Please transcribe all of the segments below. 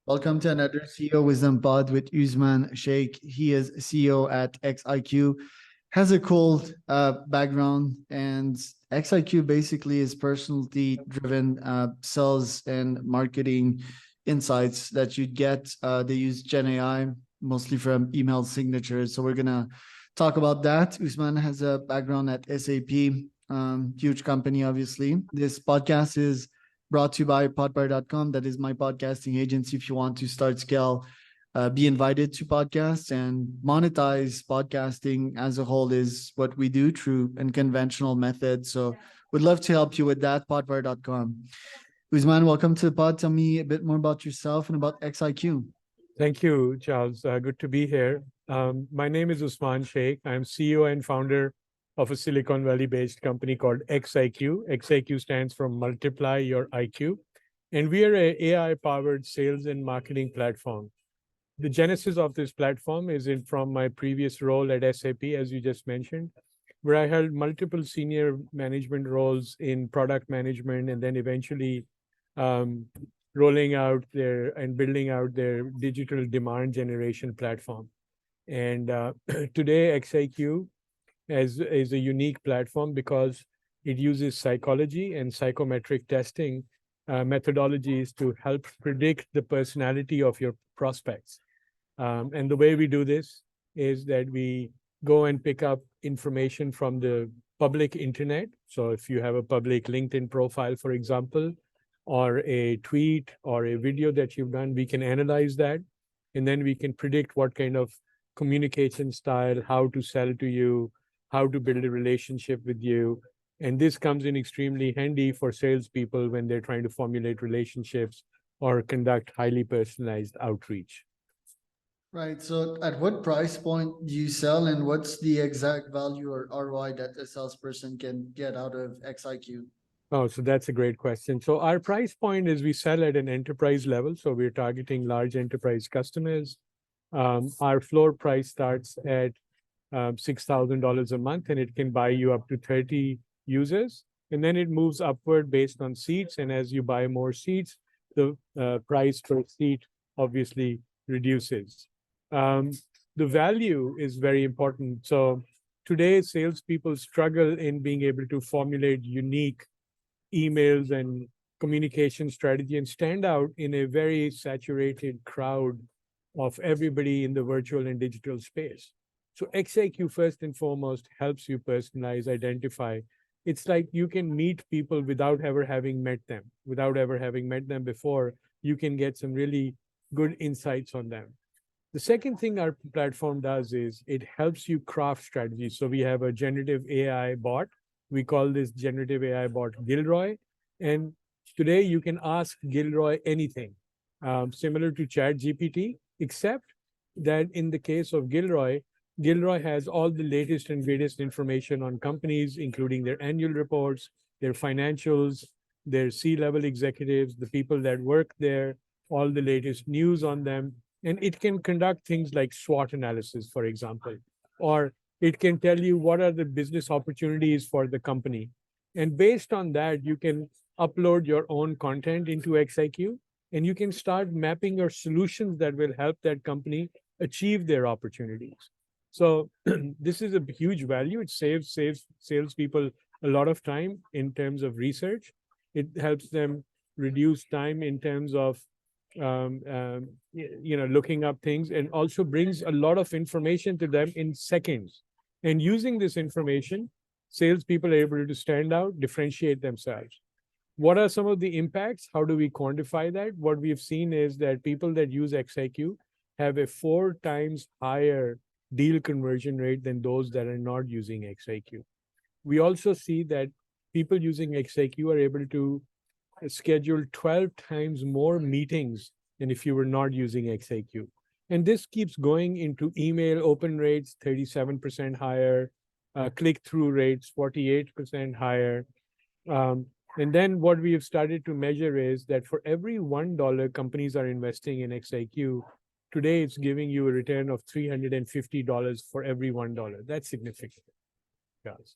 Welcome to another CEO Wisdom Pod with Usman Sheikh. He is CEO at XIQ, has a cool background, and XIQ basically is personality driven sales and marketing insights that you get. They use Gen AI mostly from email signatures. So we're going to talk about that. Usman has a background at SAP, huge company, obviously. This podcast is brought to you by podbar.com. That is my podcasting agency. If you want to start, scale, be invited to podcasts and monetize podcasting as a whole is what we do through unconventional methods. So would love to help you with that, podbar.com. Usman, welcome to the pod. Tell me a bit more about yourself and about XIQ. Thank you, Charles. Good to be here. My name is Usman Sheikh. I'm CEO and founder of a Silicon Valley-based company called XIQ. XIQ stands for Multiply Your IQ. And we are an AI-powered sales and marketing platform. The genesis of this platform is from my previous role at SAP, as you just mentioned, where I held multiple senior management roles in product management and then eventually rolling out and building out their digital demand generation platform. And today, XIQ is a unique platform because it uses psychology and psychometric testing methodologies to help predict the personality of your prospects. And the way we do this is that we go and pick up information from the public internet. So if you have a public LinkedIn profile, for example, or a tweet or a video that you've done, we can analyze that. And then we can predict what kind of communication style, how to sell to you, how to build a relationship with you. And this comes in extremely handy for salespeople when they're trying to formulate relationships or conduct highly personalized outreach. Right. So at what price point do you sell, and what's the exact value or ROI that a salesperson can get out of XIQ? Oh, so that's a great question. So our price point is we sell at an enterprise level. So we're targeting large enterprise customers. Our floor price starts at $6,000 a month, and it can buy you up to 30 users. And then it moves upward based on seats. And as you buy more seats, the price per seat obviously reduces. The value is very important. So today, salespeople struggle in being able to formulate unique emails and communication strategy and stand out in a very saturated crowd of everybody in the virtual and digital space. So XIQ, first and foremost, helps you personalize, identify. It's like you can meet people without ever having met them. Without ever having met them before, you can get some really good insights on them. The second thing our platform does is it helps you craft strategies. So we have a generative AI bot. We call this generative AI bot Gilroy. And today you can ask Gilroy anything, similar to ChatGPT, except that in the case of Gilroy, Gilroy has all the latest and greatest information on companies, including their annual reports, their financials, their C-level executives, the people that work there, all the latest news on them. And it can conduct things like SWOT analysis, for example, or it can tell you what are the business opportunities for the company. And based on that, you can upload your own content into XIQ, and you can start mapping your solutions that will help that company achieve their opportunities. So this is a huge value. It saves salespeople a lot of time in terms of research. It helps them reduce time in terms of looking up things, and also brings a lot of information to them in seconds. And using this information, salespeople are able to stand out, differentiate themselves. What are some of the impacts? How do we quantify that? What we've seen is that people that use XIQ have a 4 times higher deal conversion rate than those that are not using XIQ. We also see that people using XIQ are able to schedule 12 times more meetings than if you were not using XIQ. And this keeps going into email open rates, 37% higher, click-through rates, 48% higher. And then what we have started to measure is that for every $1 companies are investing in XIQ, today it's giving you a return of $350 for every $1. That's significant. Yes.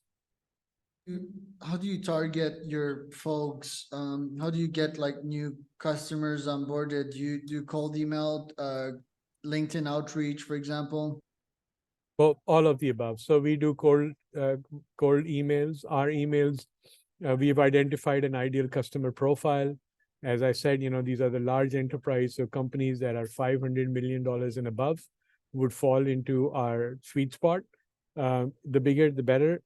how do you target your folks? How do you get like new customers onboarded? Do you do cold email, LinkedIn outreach, for example? Well, all of the above. So we do cold emails. Our emails, we've identified an ideal customer profile. As I said, these are the large enterprise, so companies that are $500 million and above would fall into our sweet spot. The bigger, the better.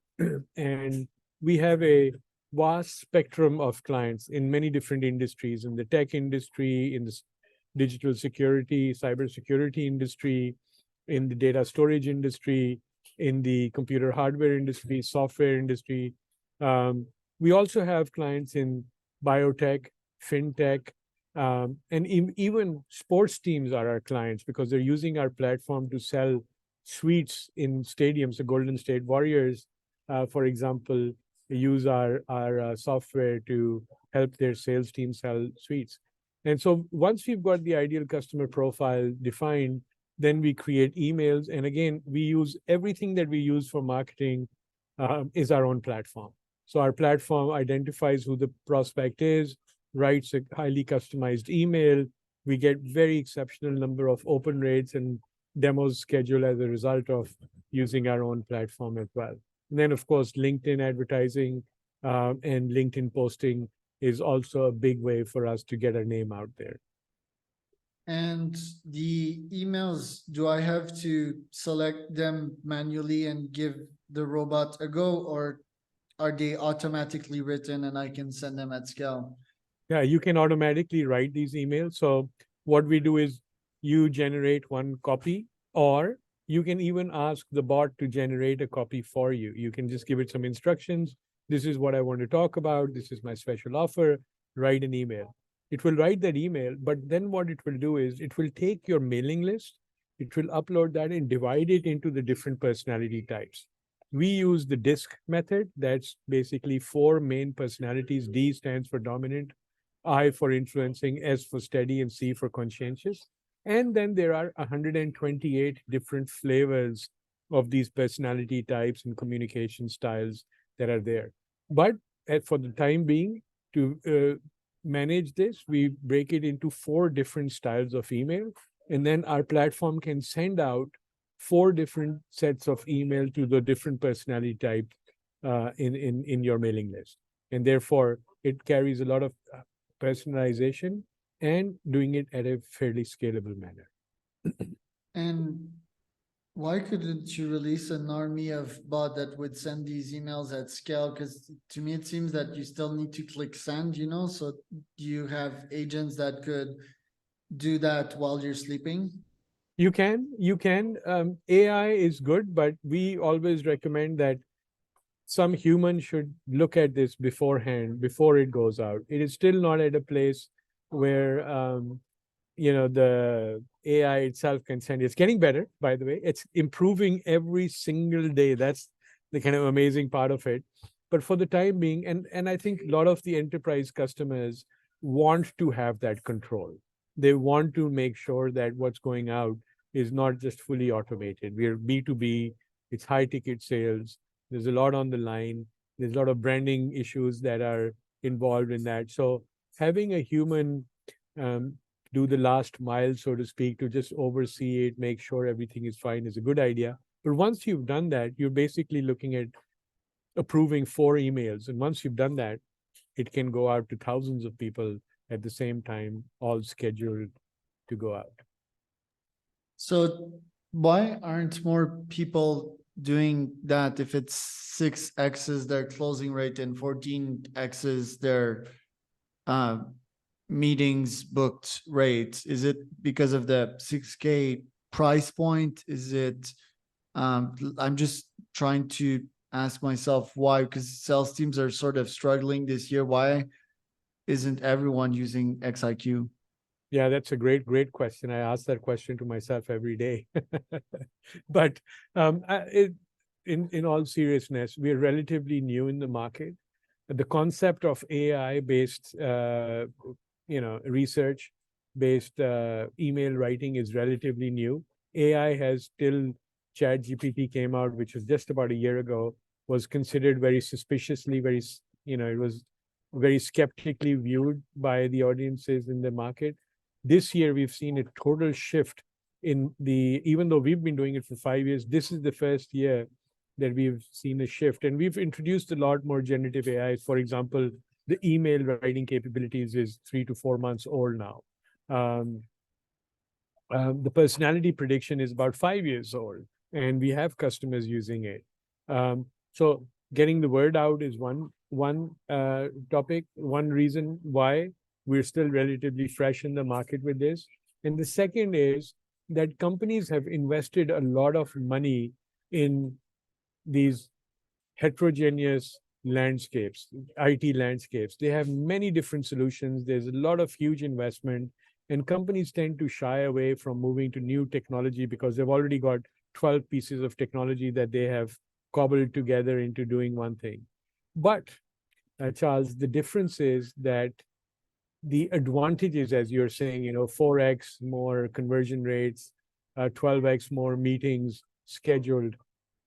And we have a vast spectrum of clients in many different industries, in the tech industry, in the digital security, cybersecurity industry, in the data storage industry, in the computer hardware industry, software industry. We also have clients in biotech, fintech, and even sports teams are our clients because they're using our platform to sell suites in stadiums. The Golden State Warriors, for example, use our software to help their sales team sell suites. And so once we've got the ideal customer profile defined, then we create emails. And again, we use everything that we use for marketing is our own platform. So our platform identifies who the prospect is, writes a highly customized email. We get very exceptional number of open rates and demos scheduled as a result of using our own platform as well. And then, of course, LinkedIn advertising and LinkedIn posting is also a big way for us to get our name out there. And the emails, do I have to select them manually and give the robot a go, or are they automatically written and I can send them at scale? Yeah, you can automatically write these emails. So what we do is you generate one copy, or you can even ask the bot to generate a copy for you. You can just give it some instructions. This is what I want to talk about. This is my special offer. Write an email. It will write that email, but then what it will do is it will take your mailing list, it will upload that and divide it into the different personality types. We use the DISC method. That's basically 4 main personalities. D stands for dominant, I for influencing, S for steady, and C for conscientious. And then there are 128 different flavors of these personality types and communication styles that are there. But for the time being, to manage this, we break it into 4 different styles of email. And then our platform can send out 4 different sets of email to the different personality types in your mailing list. And therefore, it carries a lot of personalization and doing it at a fairly scalable manner. And why couldn't you release an army of bot that would send these emails at scale? Because to me, it seems that you still need to click send, So do you have agents that could do that while you're sleeping? You can. AI is good, but we always recommend that some human should look at this beforehand, before it goes out. It is still not at a place where the AI itself can send. It's getting better, by the way. It's improving every single day. That's the kind of amazing part of it. But for the time being, and I think a lot of the enterprise customers want to have that control. They want to make sure that what's going out is not just fully automated. We're B2B, it's high ticket sales. There's a lot on the line. There's a lot of branding issues that are involved in that. So having a human do the last mile, so to speak, to just oversee it, make sure everything is fine is a good idea. But once you've done that, you're basically looking at approving 4 emails. And once you've done that, it can go out to thousands of people at the same time, all scheduled to go out. So why aren't more people doing that if it's 6x's their closing rate and 14x's their meetings booked rate? Is it because of the 6K price point? Is it I'm just trying to ask myself why, because sales teams are sort of struggling this year. Why isn't everyone using XIQ? Yeah, that's a great question. I ask that question to myself every day. But in all seriousness, we're relatively new in the market. The concept of AI-based, research-based email writing is relatively new. AI has till ChatGPT came out, which was just about a year ago, was considered very suspiciously, it was very skeptically viewed by the audiences in the market. This year, we've seen a total shift even though we've been doing it for 5 years, this is the first year that we've seen a shift. And we've introduced a lot more generative AI. For example, the email writing capabilities is 3 to 4 months old now. The personality prediction is about 5 years old, and we have customers using it. So getting the word out is one topic, one reason why we're still relatively fresh in the market with this. And the second is that companies have invested a lot of money in these heterogeneous landscapes, IT landscapes. They have many different solutions. There's a lot of huge investment, and companies tend to shy away from moving to new technology because they've already got 12 pieces of technology that they have cobbled together into doing one thing. But, Charles, the difference is that the advantages, as you're saying, 4x more conversion rates, 12x more meetings scheduled,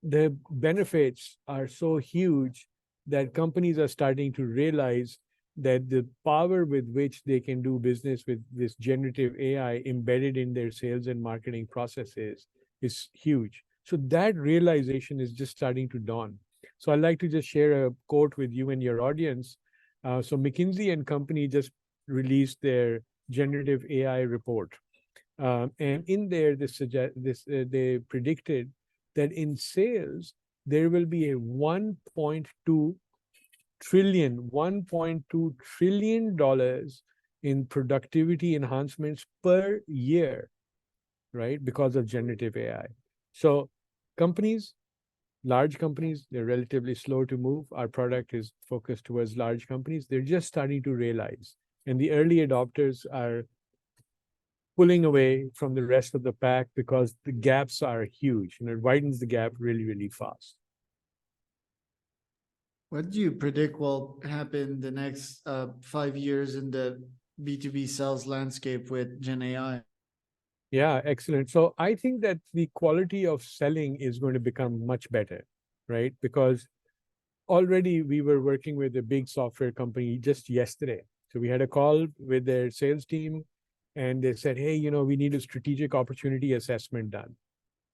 the benefits are so huge that companies are starting to realize that the power with which they can do business with this generative AI embedded in their sales and marketing processes is huge. So that realization is just starting to dawn. So I'd like to just share a quote with you and your audience. So McKinsey and Company just released their generative AI report. And in there, they predicted that in sales, there will be a $1.2 trillion in productivity enhancements per year, right? Because of generative AI. So large companies, they're relatively slow to move. Our product is focused towards large companies. They're just starting to realize. And the early adopters are pulling away from the rest of the pack because the gaps are huge, and it widens the gap really, really fast. What do you predict will happen the next 5 years in the B2B sales landscape with Gen AI? Yeah, excellent. So I think that the quality of selling is going to become much better, right? Because already we were working with a big software company just yesterday. So we had a call with their sales team, and they said, hey, we need a strategic opportunity assessment done.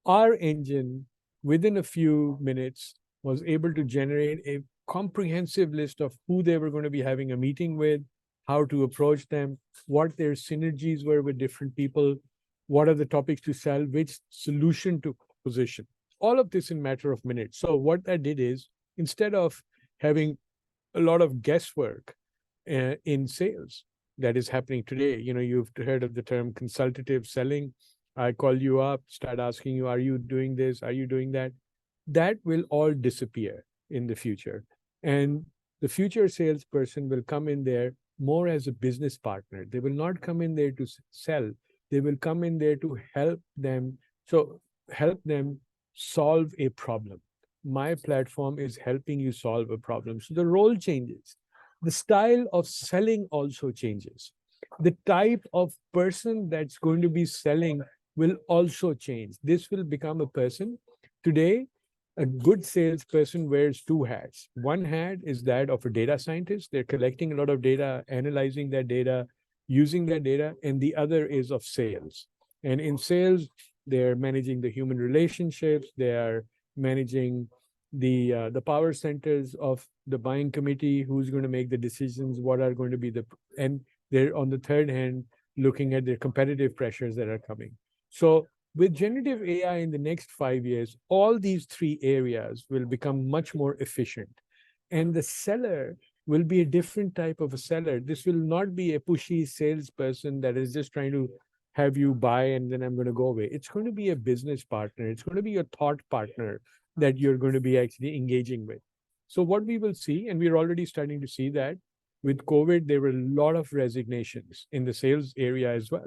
Our engine, within a few minutes, was able to generate a comprehensive list of who they were going to be having a meeting with, how to approach them, what their synergies were with different people, what are the topics to sell, which solution to position. All of this in a matter of minutes. So what that did is, instead of having a lot of guesswork in sales that is happening today, you've heard of the term consultative selling. I call you up, start asking you, are you doing this? Are you doing that? That will all disappear in the future. And the future salesperson will come in there more as a business partner. They will not come in there to sell. They will come in there to help them. So help them solve a problem. My platform is helping you solve a problem. So the role changes. The style of selling also changes. The type of person that's going to be selling will also change. This will become a person. Today, a good salesperson wears two hats. One hat is that of a data scientist. They're collecting a lot of data, analyzing that data, using that data, and the other is of sales. And in sales, they're managing the human relationships. They are managing the power centers of the buying committee, who's going to make the decisions, what are going to be and they're on the third hand looking at the competitive pressures that are coming. So with generative AI in the next 5 years, all these three areas will become much more efficient. And the seller will be a different type of a seller. This will not be a pushy salesperson that is just trying to have you buy and then I'm going to go away. It's going to be a business partner. It's going to be a thought partner that you're going to be actually engaging with. So what we will see, and we're already starting to see that with COVID, there were a lot of resignations in the sales area as well.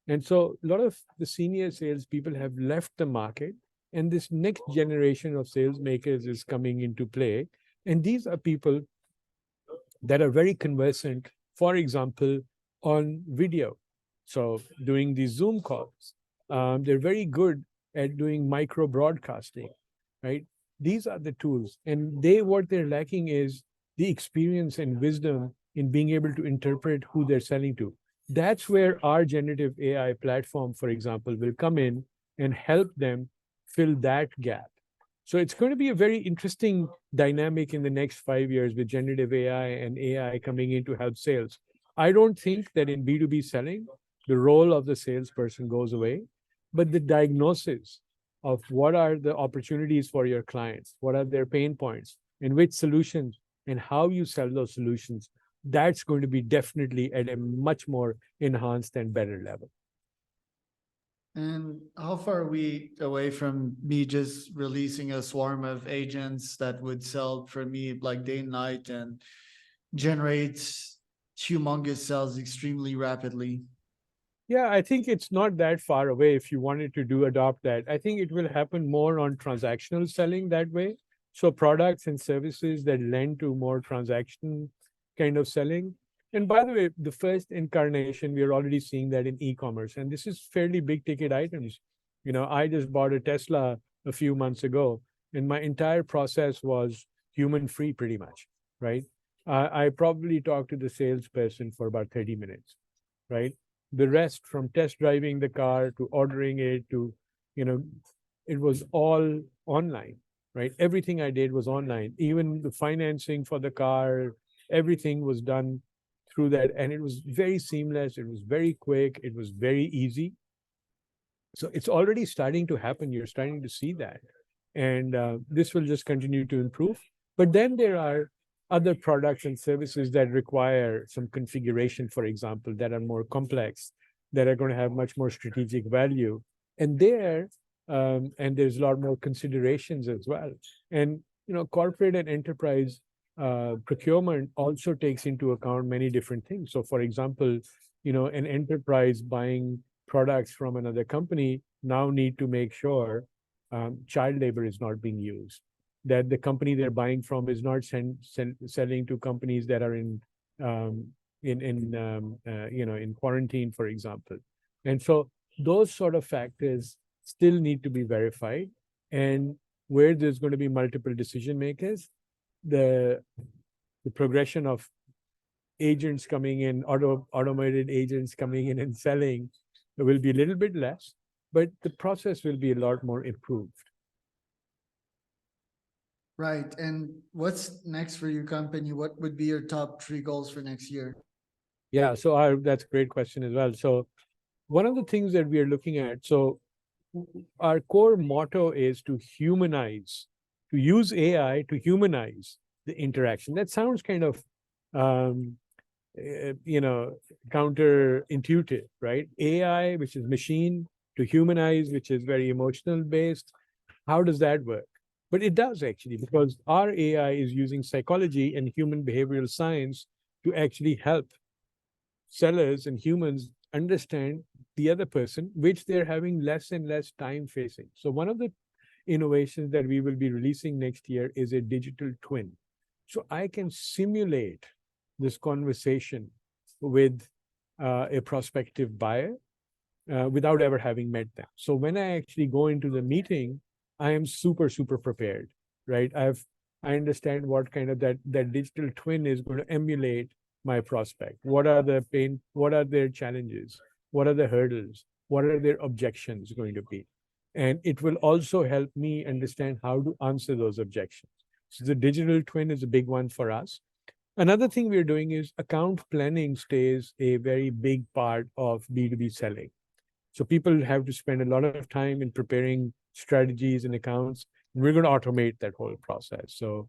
And so a lot of the senior salespeople have left the market, and this next generation of sales makers is coming into play. And these are people that are very conversant, for example, on video. So doing these Zoom calls, they're very good at doing micro broadcasting, right? These are the tools. And they, what they're lacking is the experience and wisdom in being able to interpret who they're selling to. That's where our generative AI platform, for example, will come in and help them fill that gap. So it's going to be a very interesting dynamic in the next 5 years with generative AI and AI coming in to help sales. I don't think that in B2B selling, the role of the salesperson goes away, but the diagnosis of what are the opportunities for your clients, what are their pain points, and which solutions and how you sell those solutions, that's going to be definitely at a much more enhanced and better level. And how far are we away from me just releasing a swarm of agents that would sell for me like day and night and generate humongous sales extremely rapidly? Yeah, I think it's not that far away if you wanted to adopt that. I think it will happen more on transactional selling that way. So products and services that lend to more transaction kind of selling. And by the way, the first incarnation, we are already seeing that in e-commerce. And this is fairly big ticket items. You know, I just bought a Tesla a few months ago, and my entire process was human free pretty much, right? I probably talked to the salesperson for about 30 minutes, right? The rest, from test driving the car to ordering it to, you know, it was all online, right? Everything I did was online. Even the financing for the car, everything was done through that. And it was very seamless. It was very quick. It was very easy. So it's already starting to happen. You're starting to see that. And this will just continue to improve. But then there are other products and services that require some configuration, for example, that are more complex, that are going to have much more strategic value. And there's a lot more considerations as well. And, you know, corporate and enterprise procurement also takes into account many different things. So, for example, you know, an enterprise buying products from another company now need to make sure child labor is not being used, that the company they're buying from is not selling to companies that are in quarantine, for example. And so those sort of factors still need to be verified. And where there's going to be multiple decision makers, the progression of agents coming in, automated agents coming in and selling will be a little bit less, but the process will be a lot more improved. Right. And what's next for your company? What would be your top 3 goals for next year? Yeah, so that's a great question as well. So one of the things that we are looking at, so our core motto is to humanize, to use AI to humanize the interaction. That sounds kind of, counterintuitive, right? AI, which is machine, to humanize, which is very emotional based. How does that work? But it does actually, because our AI is using psychology and human behavioral science to actually help sellers and humans understand the other person, which they're having less and less time facing. So one of the innovations that we will be releasing next year is a digital twin. So I can simulate this conversation with a prospective buyer without ever having met them. So when I actually go into the meeting, I am super prepared, right? I understand what kind of that digital twin is going to emulate my prospect. What are their challenges? What are the hurdles? What are their objections going to be? And it will also help me understand how to answer those objections. So the digital twin is a big one for us. Another thing we're doing is account planning stays a very big part of B2B selling. So people have to spend a lot of time in preparing strategies and accounts. And we're going to automate that whole process. So,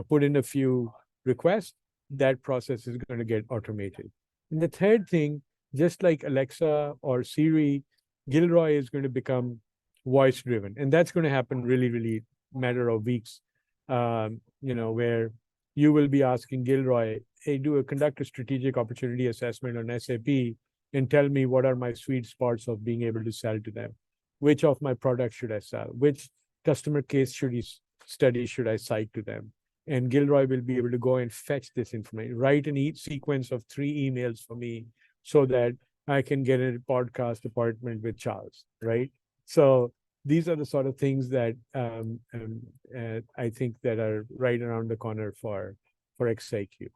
put in a few requests, that process is going to get automated. And the third thing, just like Alexa or Siri, Gilroy is going to become voice driven. And that's going to happen really matter of weeks, where you will be asking Gilroy, hey, conduct a strategic opportunity assessment on SAP and tell me what are my sweet spots of being able to sell to them. Which of my products should I sell? Which customer case study should I cite to them? And Gilroy will be able to go and fetch this information, write an sequence of 3 emails for me so that I can get a podcast appointment with Charles, right? So these are the sort of things that I think that are right around the corner for XIQ.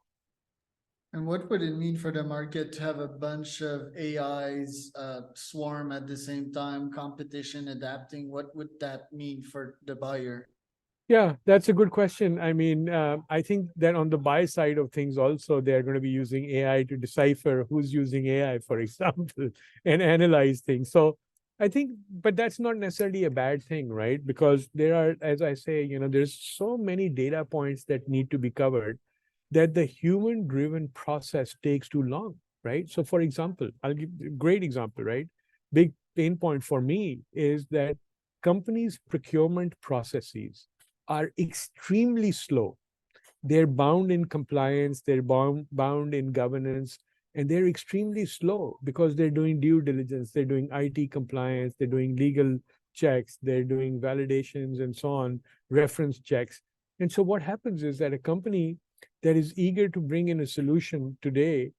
And what would it mean for the market to have a bunch of AIs swarm at the same time, competition, adapting? What would that mean for the buyer? Yeah, that's a good question. I mean, I think that on the buy side of things also, they're going to be using AI to decipher who's using AI, for example, and analyze things. So I think, but that's not necessarily a bad thing, right? Because there are, as I say, there's so many data points that need to be covered that the human-driven process takes too long, right? So for example, I'll give a great example, right? Big pain point for me is that companies' procurement processes are extremely slow. They're bound in compliance, they're bound in governance, and they're extremely slow because they're doing due diligence, they're doing IT compliance, they're doing legal checks, they're doing validations and so on, reference checks. And so what happens is that a company that is eager to bring in a solution today,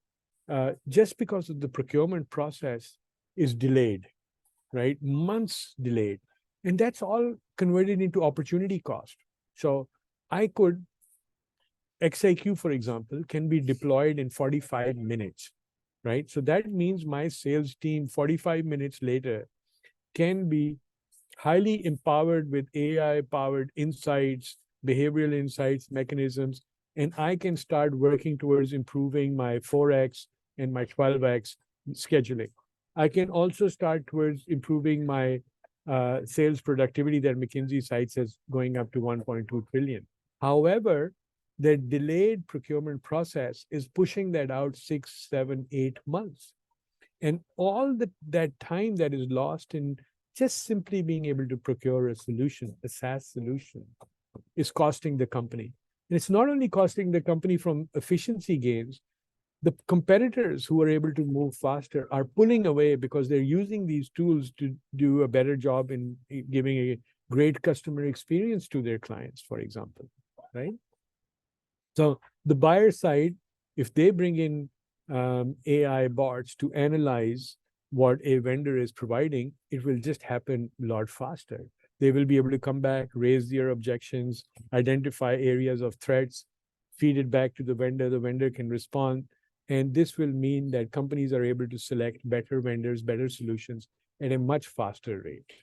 just because of the procurement process, is delayed, right? Months delayed. And that's all converted into opportunity cost. So XIQ, for example, can be deployed in 45 minutes, right? So that means my sales team 45 minutes later can be highly empowered with AI-powered insights, behavioral insights, mechanisms, and I can start working towards improving my 4x and my 12x scheduling. I can also start towards improving my sales productivity that McKinsey cites as going up to 1.2 trillion. However, the delayed procurement process is pushing that out 6, 7, 8 months. And all that time that is lost in just simply being able to procure a solution, a SaaS solution, is costing the company. And it's not only costing the company from efficiency gains, the competitors who are able to move faster are pulling away because they're using these tools to do a better job in giving a great customer experience to their clients, for example, right? So the buyer side, if they bring in AI bots to analyze what a vendor is providing, it will just happen a lot faster. They will be able to come back, raise their objections, identify areas of threats, feed it back to the vendor can respond. And this will mean that companies are able to select better vendors, better solutions at a much faster rate.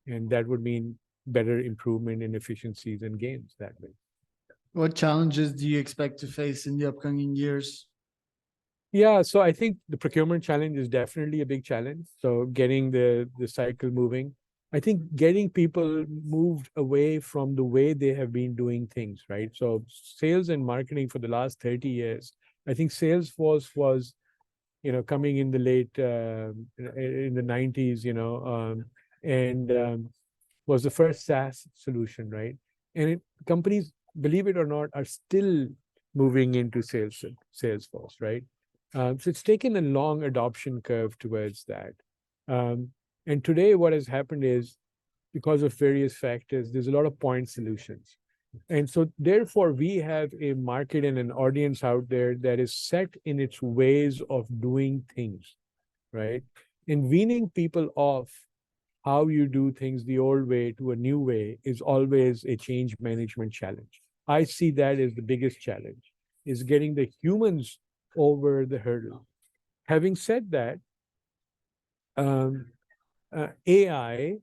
And that would mean better improvement in efficiencies and gains that way. What challenges do you expect to face in the upcoming years? Yeah, so I think the procurement challenge is definitely a big challenge. So getting the cycle moving. I think getting people moved away from the way they have been doing things, right? So sales and marketing for the last 30 years, I think Salesforce was, coming in the late, in the 90s, and was the first SaaS solution, right? And companies, believe it or not, are still moving into Salesforce, right? So it's taken a long adoption curve towards that. And today what has happened is, because of various factors, there's a lot of point solutions. And so therefore we have a market and an audience out there that is set in its ways of doing things, right? And weaning people off how you do things the old way to a new way is always a change management challenge. I see that as the biggest challenge, is getting the humans over the hurdle. Having said that, AI,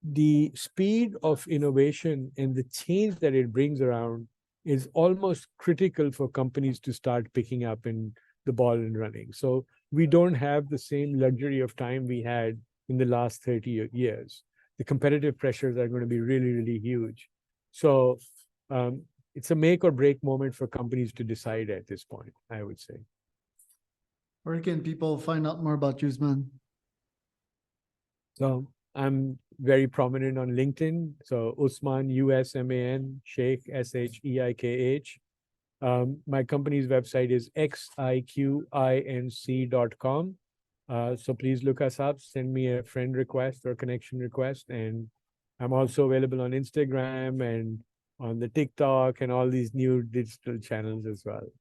the speed of innovation and the change that it brings around is almost critical for companies to start picking up in the ball and running. So we don't have the same luxury of time we had in the last 30 years. The competitive pressures are going to be really, really huge. So it's a make or break moment for companies to decide at this point, I would say. Where can people find out more about Usman? So I'm very prominent on LinkedIn. So Usman, USMAN, Sheikh, SHEIKH. My company's website is xiqinc.com. So please look us up, send me a friend request or connection request. And I'm also available on Instagram and on the TikTok and all these new digital channels as well.